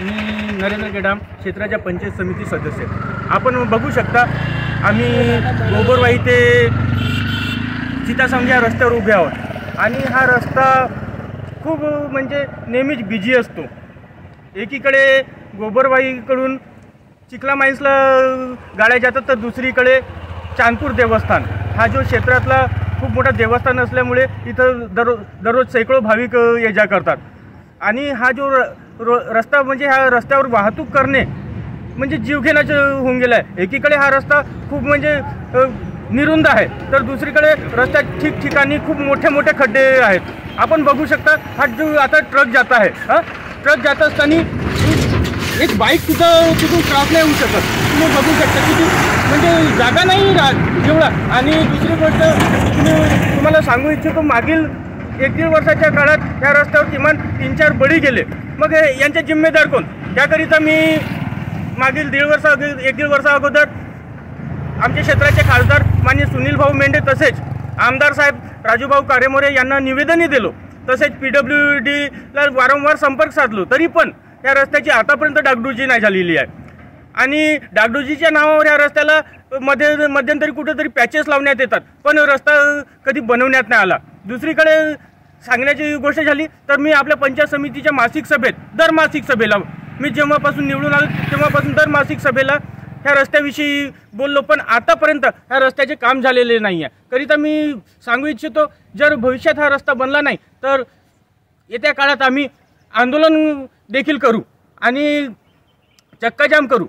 मी नरेंद्र गेडाम क्षेत्राच्या पंचायत समिती सदस्य। आपण बघू शकता आम्ही गोबरवाही ते सीतासंग या रस्त्यावर उभे आहोत आणि हा रस्ता खूप म्हणजे नेहमीच बिझी असतो। एकीकडे गोबरवाहीकडून चिखला माईन्सला गाड्या जातात तर दुसरीकडे चांदपूर देवस्थान हा जो क्षेत्रातला खूप मोठा देवस्थान असल्यामुळे इथं दररोज सैकड़ो भाविक ये जा करतात आणि हा जो रस्ता म्हणजे ह्या रस्त्यावर वाहतूक करणे म्हणजे जीवघेण्याचं होऊन गेलं आहे। एकीकडे हा रस्ता खूप म्हणजे निरुंद आहे तर दुसरीकडे रस्त्यात ठिकठिकाणी खूप मोठे मोठे खड्डे आहेत। आपण बघू शकता हा जो आता ट्रक जात आहे ट्रक जात असताना एक बाईक तिथून क्रॉस नाही होऊ शकत। तुम्ही बघू शकता की म्हणजे जागा नाही राहत जेवढा। आणि दुसरी गोष्ट तुम्हाला सांगू इच्छितो मागील 1-1.5 वर्षाच्या काळात या रस्त्यावर किमान 3-4 बळी गेले। मग यांचे जिम्मेदार कोण? त्याकरिता मी मागील 1.5 वर्ष अगोदर आमच्या क्षेत्राचे खासदार माननीय सुनील भाऊ मेंढे तसेच आमदार साहेब राजूभाऊ कारेमोरे यांना निवेदनही दिलो, तसेच PWDला वारंवार संपर्क साधलो, तरी पण या रस्त्याची आतापर्यंत डागडुजी नाही झालेली आहे। आणि डागडुजीच्या नावावर या रस्त्याला मध्यंतरी कुठेतरी पॅचेस लावण्यात येतात पण रस्ता कधी बनवण्यात नाही आला। दुसरीकडे सांगण्याची गोष्ट झाली तर मी आपल्या पंचायत समितीच्या मासिक सभेत दर मासिक सभेला मी जेव्हापासून निवडून आलो तेव्हापासून दर मासिक सभेला ह्या रस्त्याविषयी बोललो, पण आतापर्यंत ह्या रस्त्याचे काम झालेले नाही आहे। करिता मी सांगू इच्छितो जर भविष्यात हा रस्ता बनला नाही तर येत्या काळात आम्ही आंदोलन देखील करू आणि चक्काजाम करू।